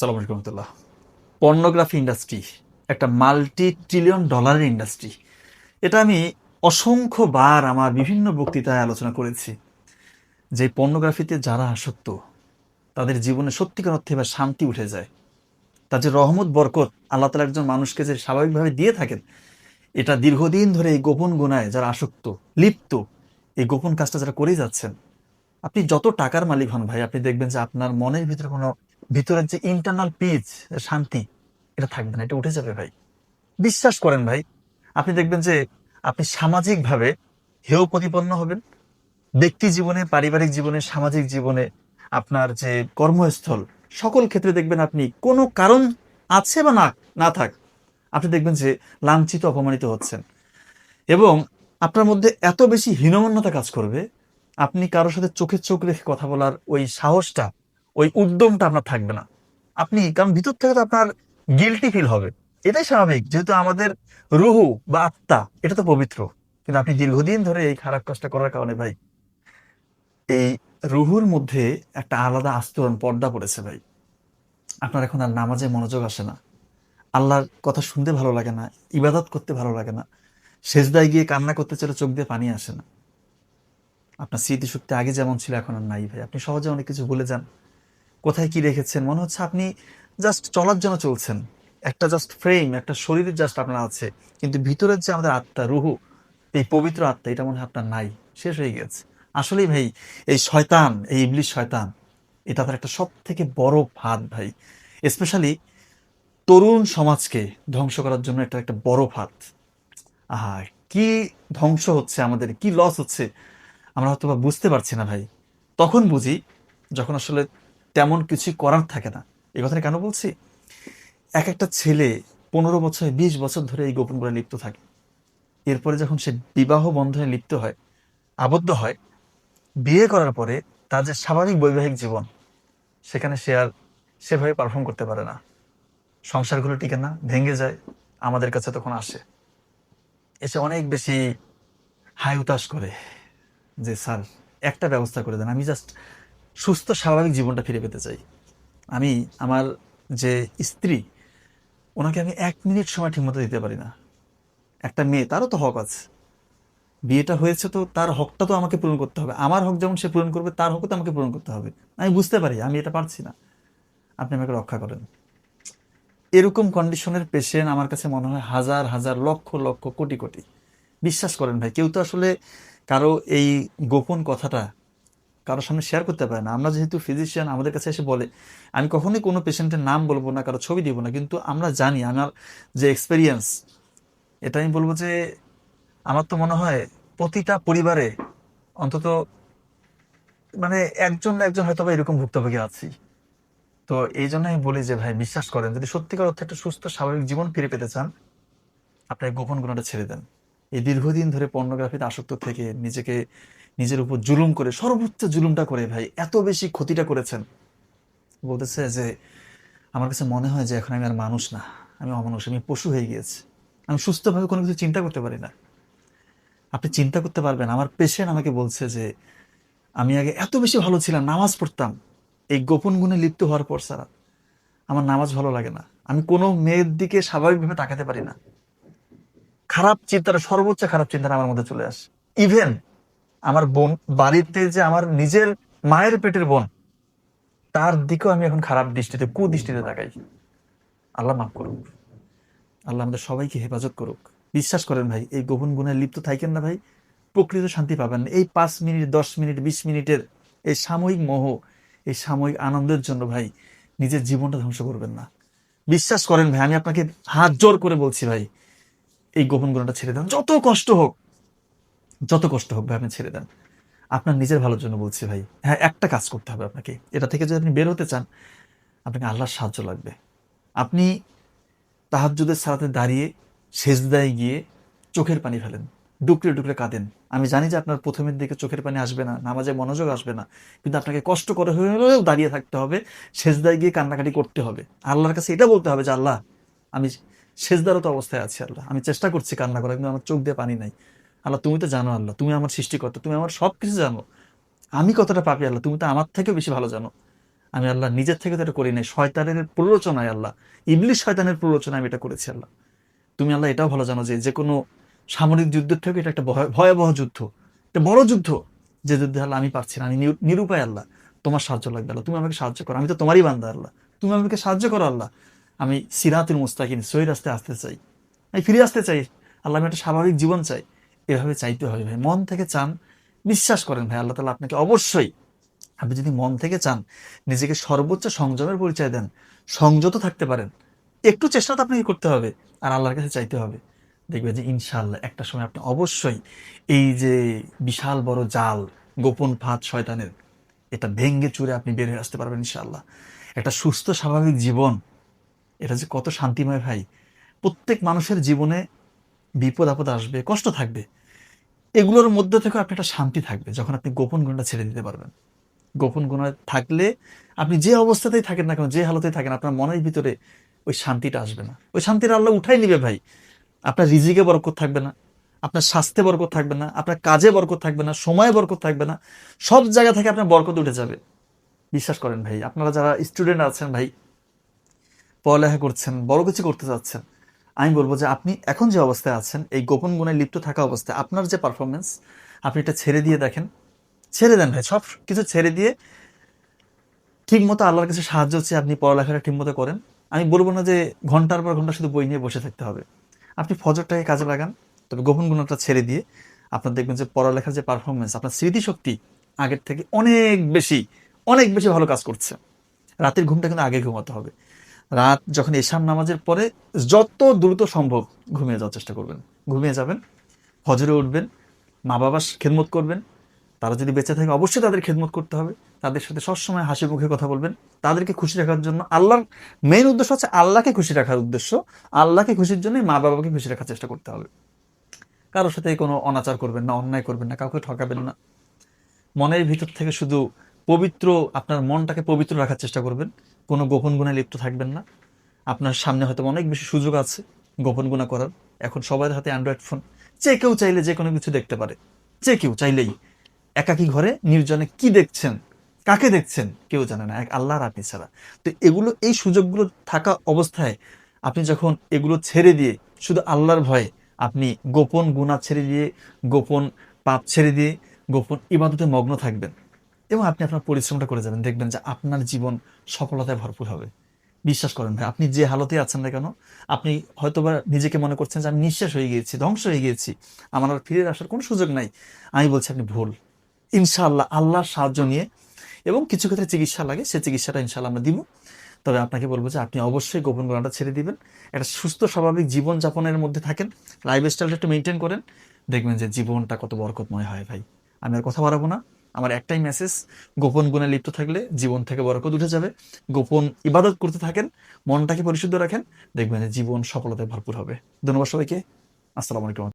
সালাম আলাইকুম রহমতুল্লাহ। Pornography industry একটা $multi-trillion ইন্ডাস্ট্রি। এটা আমি অসংখ্যবার আমার বিভিন্ন বক্তৃতায় আলোচনা করেছি যে পর্নোগ্রাফিতে যারা আসক্ত তাদের জীবনে সত্যিকার অর্থে এবার শান্তি উঠে যায়। তার যে রহমত বরকত আল্লাহ তালা একজন মানুষকে যে স্বাভাবিকভাবে দিয়ে থাকেন, এটা দীর্ঘদিন ধরে এই গোপন গুনায় যারা আসক্ত লিপ্ত, এই গোপন কাজটা যারা করে যাচ্ছেন, আপনি যত টাকার মালিক হন ভাই, আপনি দেখবেন যে আপনার মনের ভিতরে কোনো ভিতরের যে ইন্টারনাল পিস, শান্তি, এটা থাকবে না, এটা উঠে যাবে ভাই। বিশ্বাস করেন ভাই, আপনি দেখবেন যে আপনি সামাজিকভাবে হেয় প্রতিপন্ন হবেন। ব্যক্তি জীবনে, পারিবারিক জীবনে, সামাজিক জীবনে, আপনার যে কর্মস্থল, সকল ক্ষেত্রে দেখবেন আপনি কোনো কারণ আছে বা না না থাক, আপনি দেখবেন যে লাঞ্ছিত অপমানিত হচ্ছেন এবং আপনার মধ্যে এত বেশি হীনমন্যতা কাজ করবে, আপনি কারোর সাথে চোখে চোখ রেখে কথা বলার ওই সাহসটা, ওই উদ্যমটা আপনার থাকবে না। আপনি কারণ ভিতর থেকে তো আপনার গিল্টি ফিল হবে, এটাই স্বাভাবিক, যেহেতু আমাদের রুহু বা আত্মা এটা তো পবিত্র। কিন্তু আপনি দীর্ঘদিন ধরে এই খারাপ কাজটা করার কারণে ভাই, এই রুহুর মধ্যে একটা আলাদা আস্তরণ পর্দা পড়েছে ভাই। আপনার এখন আর নামাজে মনোযোগ আসে না, আল্লাহর কথা শুনতে ভালো লাগে না, ইবাদত করতে ভালো লাগে না, সেজদায় গিয়ে কান্না করতে চাইলে চোখ দিয়ে পানি আসে না। আপনার স্মৃতিশক্তি আগে যেমন ছিল এখন আর নাই ভাই, আপনি সহজে অনেক কিছু ভুলে যান। কোথায় কি রেখেছেন মনে হচ্ছে আপনি জাস্ট চলার জন্য চলছেন, একটা জাস্ট ফ্রেম, একটা শরীরের জাস্ট আপনার আছে, কিন্তু ভিতরের যে আমাদের আত্মা, রুহু, এই পবিত্র আত্মা, এটা মনে হয় আপনার নাই, শেষ হয়ে গেছে। আসলেই ভাই, এই শয়তান, এই ইবলিশ শয়তান, এটা তার একটা সব থেকে বড় ফাঁদ ভাই। স্পেশালি তরুণ সমাজকে ধ্বংস করার জন্য এটা একটা বড় ফাঁদ। আহা, কি ধ্বংস হচ্ছে, আমাদের কি লস হচ্ছে, আমরা হয়তো বা বুঝতে পারছি না ভাই। তখন বুঝি যখন আসলে তেমন কিছু করার থাকে না। এই কথাটা কেন বলছি, এক একটা ছেলে 15 বছর 20 বছর ধরে এই গোপন করে লিপ্ত থাকে, এরপরে যখন সে বিবাহ বন্ধনে লিপ্ত হয়, আবদ্ধ হয়, বিয়ে করার পরে তার যে স্বাভাবিক বৈবাহিক জীবন, সেখানে সে আর সেভাবে পারফর্ম করতে পারে না, সংসারগুলো টিকে না, ভেঙে যায়। আমাদের কাছে তখন আসে, এসে অনেক বেশি হাই উতাশ করে যে স্যার, একটা ব্যবস্থা করে দেন, আমি জাস্ট সুস্থ স্বাভাবিক জীবনটা ফিরে পেতে চাই। আমি আমার যে স্ত্রী, ওনাকে আমি 1 মিনিট সময় ঠিকমতো দিতে পারি না। একটা মেয়ে, তারও তো হক আছে, বিয়েটা হয়েছে তো তার হকটা তো আমাকে পূরণ করতে হবে, আমার হক যেমন সে পূরণ করবে, তার হকও তো আমাকে পূরণ করতে হবে। আমি বুঝতে পারি আমি এটা পারছি না, আপনি আমাকে রক্ষা করেন। এরকম কন্ডিশনের পেশেন্ট আমার কাছে মনে হয় হাজার হাজার, লক্ষ লক্ষ, কোটি কোটি। বিশ্বাস করেন ভাই, কেউ তো আসলে কারো এই গোপন কথাটা কারোর সামনে শেয়ার করতে পারে না। আমরা যেহেতু ফিজিশিয়ান, আমাদের কাছে এসে বলে, আমি কখনোই কোনো পেশেন্টের নাম বলবো না, কারো ছবি দিব না, কিন্তু আমরা জানি, আমার যে এক্সপেরিয়েন্স, এটা আমি বলবো যে আমার তো মনে হয় প্রতিটা পরিবারে অন্তত মানে একজন না একজন হয়তো বা এরকম ভুক্তভোগী আছি। তো এই জন্য আমি বলি যে ভাই, বিশ্বাস করেন, যদি সত্যিকার অর্থে একটা সুস্থ স্বাভাবিক জীবন ফিরে পেতে চান, আপনার গোপন গুণাটা ছেড়ে দেন। এই দীর্ঘদিন ধরে পর্নোগ্রাফিতে আসক্ত থেকে নিজেকে, নিজের উপর জুলুম করে, সর্বোচ্চ জুলুমটা করে ভাই এত বেশি ক্ষতিটা করেছেন। বলতেছে যে আমার কাছে মনে হয় যে এখন আমি আর মানুষ না, আমি অমানুষ, আমি পশু হয়ে গিয়েছি, আমি সুস্থভাবে কোনো কিছু চিন্তা করতে পারি না। আপনি চিন্তা করতে পারবেন, আমার পেশেন্ট আমাকে বলছে যে আমি আগে এত বেশি ভালো ছিলাম, নামাজ পড়তাম, এই গোপন গুণে লিপ্ত হওয়ার পর ছাড়া আমার নামাজ ভালো লাগে না, আমি কোনো মেয়ের দিকে স্বাভাবিকভাবে তাকাতে পারি না, খারাপ চিন্তাটা, সর্বোচ্চ খারাপ চিন্তাটা আমার মধ্যে চলে আসে। ইভেন আমার বোন, বাড়িতে যে আমার নিজের মায়ের পেটের বোন, তার দিকেও আমি এখন খারাপ দৃষ্টিতে, কুদৃষ্টিতে তাকাই। আল্লাহ মাফ করুক, আল্লাহ আমাদের সবাইকে হেফাজত করুক। বিশ্বাস করেন ভাই, এই গোপন গুণে লিপ্ত থাকেন না ভাই, প্রকৃত শান্তি পাবেন না। এই 5 মিনিট, 10 মিনিট, 20 মিনিটের এই সাময়িক মোহ, এই সাময়িক আনন্দের জন্য ভাই নিজের জীবনটা ধ্বংস করবেন না। বিশ্বাস করেন ভাই, আমি আপনাকে হাত জোর করে বলছি ভাই, এই গোপন গুণাটা ছেড়ে দেন, যত কষ্ট হোক, যত কষ্ট হোক ভাই, আপনি ছেড়ে দেন। আপনার নিজের ভালোর জন্য বলছি ভাই। হ্যাঁ, একটা কাজ করতে হবে আপনাকে, এটা থেকে যদি আপনি বের হতে চান, আপনাকে আল্লাহর সাহায্য লাগবে। আপনি তাহাজ্জুদের সালাতে দাঁড়িয়ে সেজদায় গিয়ে চোখের পানি ফেলেন, ডুকরে ডুকরে কাঁদেন। আমি জানি যে আপনার প্রথমের দিকে চোখের পানি আসবে না, নামাজে মনোযোগ আসবে না, কিন্তু আপনাকে কষ্ট করে হলেও দাঁড়িয়ে থাকতে হবে, সেজদায় গিয়ে কান্নাকাটি করতে হবে, আল্লাহর কাছে এটা বলতে হবে যে আল্লাহ, আমি সেজদারত অবস্থায় আছি, আল্লাহ আমি চেষ্টা করছি কান্না করার, কিন্তু আমার চোখ দিয়ে পানি নাই। আল্লাহ তুমি তো জানো, আল্লাহ তুমি আমার সৃষ্টিকর্তা, তুমি আমার সব কিছু জানো, আমি কতটা পাপি আল্লাহ তুমি তো আমার থেকেও বেশি ভালো জানো। আমি আল্লাহ নিজের থেকে তো এটা করি নাই, শয়তানের প্ররোচনায় আল্লাহ, ইবলিশ শয়তানের প্ররোচনায় আমি এটা করেছি আল্লাহ। তুমি আল্লাহ এটাও ভালো জানো যে যে কোনো সামরিক যুদ্ধের থেকে এটা একটা ভয়াবহ যুদ্ধ, একটা বড় যুদ্ধ, যে যুদ্ধে আল্লাহ আমি পারছি না, আমি নিরুপায় আল্লাহ, তোমার সাহায্য লাগবে আল্লাহ, তুমি আমাকে সাহায্য করো, আমি তো তোমারই বান্দা আল্লাহ, তুমি আমাকে সাহায্য করো আল্লাহ। আমি সিরাতুল মুস্তাকিম, সহি রাস্তায় আসতে চাই, আমি ফিরে আসতে চাই আল্লাহ, আমি একটা স্বাভাবিক জীবন চাই। এভাবে চাইতে হবে ভাই, মন থেকে চান, বিশ্বাস করেন ভাই আল্লাহ তাআলা আপনাকে অবশ্যই, আপনি যদি মন থেকে চান, নিজেকে সর্বোচ্চ সংযমের পরিচয় দেন, সংযত থাকতে পারেন, একটু চেষ্টা তো আপনাকে করতে হবে, আর আল্লাহর কাছে চাইতে হবে, দেখবেন যে ইনশাআল্লাহ একটা সময় আপনি অবশ্যই এই যে বিশাল বড় জাল, গোপন ফাঁদ শয়তানের, এটা ভেঙ্গে চুরে আপনি বের হয়ে আসতে পারবেন ইনশাআল্লাহ। একটা সুস্থ স্বাভাবিক জীবন, এটা যে কত শান্তিময় ভাই। প্রত্যেক মানুষের জীবনে বিপদ আপদ আসবে, কষ্ট থাকবে, এগুলোর মধ্যে থেকে আপনি একটা শান্তি থাকবে যখন আপনি গোপন গুণটা ছেড়ে দিতে পারবেন। গোপন গুণা থাকলে আপনি যে অবস্থাতেই থাকেন না কেন, যে হালতেই থাকেন, আপনার মনের ভিতরে ওই শান্তিটা আসবে না, ওই শান্তিটা আল্লাহ উঠাই নিবে ভাই। আপনার রিজিকে বরকত থাকবে না, আপনার স্বাস্থ্যে বরকত থাকবে না, আপনার কাজে বরকত থাকবে না, সময়ে বরকত থাকবে না, সব জায়গা থেকে আপনার বরকত উঠে যাবে। বিশ্বাস করেন ভাই, আপনারা যারা স্টুডেন্ট আছেন ভাই, পড়ালেখা করছেন, বড় কিছু করতে চাচ্ছেন, আমি বলবো যে আপনি এখন যে অবস্থায় আছেন, এই গোপন গুণে লিপ্ত থাকা অবস্থায় আপনার যে পারফরমেন্স, আপনি এটা ছেড়ে দিয়ে দেখেন, ছেড়ে দেন ভাই, সব কিছু ছেড়ে দিয়ে ঠিক মতো আল্লাহর কাছে সাহায্য হচ্ছে, আপনি পড়ালেখাটা ঠিক মতো করেন। আমি বলবো না যে ঘন্টার পর ঘন্টা শুধু বই নিয়ে বসে থাকতে হবে, আপনি ফজরটাকে কাজে লাগান, তবে গোপন গুণটা ছেড়ে দিয়ে আপনার দেখবেন যে পড়ালেখার যে পারফরমেন্স, আপনার স্মৃতিশক্তি আগের থেকে অনেক বেশি, অনেক বেশি ভালো কাজ করছে। রাতের ঘুমটা কিন্তু আগে ঘুমাতে হবে, রাত যখন এশার নামাজের পরে যত দ্রুত সম্ভব ঘুমিয়ে যাওয়ার চেষ্টা করবেন, ঘুমিয়ে যাবেন, ফজরে উঠবেন, মা বাবার খেদমত করবেন, তারা যদি বেঁচে থাকে অবশ্যই তাদের খেদমত করতে হবে, তাদের সাথে সবসময় হাসি মুখে কথা বলবেন, তাদেরকে খুশি রাখার জন্য। আল্লাহর মেইন উদ্দেশ্য হচ্ছে আল্লাহকে খুশি রাখার উদ্দেশ্য, আল্লাহকে খুশির জন্যই মা বাবাকে খুশি রাখার চেষ্টা করতে হবে। কারোর সাথে কোনো অনাচার করবেন না, অন্যায় করবেন না, কাউকে ঠকাবেন না, মনের ভিতর থেকে শুধু পবিত্র, আপনার মনটাকে পবিত্র রাখার চেষ্টা করবেন, কোনো গোপন গুণে লিপ্ত থাকবেন না। আপনার সামনে হয়তো অনেক বেশি সুযোগ আছে গোপন গুণা করার, এখন সবার হাতে অ্যান্ড্রয়েড ফোন, যে কেউ চাইলে যে কোনো কিছু দেখতে পারে, যে কেউ চাইলেই। একাকী ঘরে নির্জনে কি দেখছেন, কাকে দেখছেন কেউ জানে না, এক আল্লাহর আপনি ছাড়া। তো এগুলো, এই সুযোগগুলো থাকা অবস্থায় আপনি যখন এগুলো ছেড়ে দিয়ে শুধু আল্লাহর ভয়ে, আপনি গোপন গুনাহ ছেড়ে দিয়ে, গোপন পাপ ছেড়ে দিয়ে গোপন ইবাদতে মগ্ন থাকবেন, এবং আপনি আপনার পরিশ্রমটা করে যাবেন, দেখবেন যে আপনার জীবন সফলতায় ভরপুর হবে। বিশ্বাস করেন ভাই, আপনি যে হালতে আছেন না কেন, আপনি হয়তোবা নিজেকে মনে করছেন যে আমি নিঃশেষ হয়ে গিয়েছি, ধ্বংস হয়ে গিয়েছি, আমার আর ফিরে আসার কোনো সুযোগ নাই, আমি বলছি আপনি ভুল। ইনশাআল্লাহ আল্লাহর সাহায্য নিয়ে, এবং কিছু ক্ষেত্রে চিকিৎসা লাগে, সে চিকিৎসাটা ইনশাআল্লাহ আমরা দিব। তবে আপনাকে বলবো যে আপনি অবশ্যই গোপন গোনাটা ছেড়ে দিবেন, একটা সুস্থ স্বাভাবিক জীবন যাপনের মধ্যে থাকেন, লাইফ স্টাইলটা একটু মেনটেন করেন, দেখবেন যে জীবনটা কত বরকতময় হয় ভাই। আমি আর কথা বাড়াবো না, আমার একটাই মেসেজ, গোপন গুণে লিপ্ত থাকলে জীবন থেকে বরকত উঠে যাবে। গোপন ইবাদত করতে থাকেন, মনটাকে পরিশুদ্ধ রাখেন, দেখবেন যে জীবন সফলতায় ভরপুর হবে। ধন্যবাদ সবাইকে, আসসালামু আলাইকুম।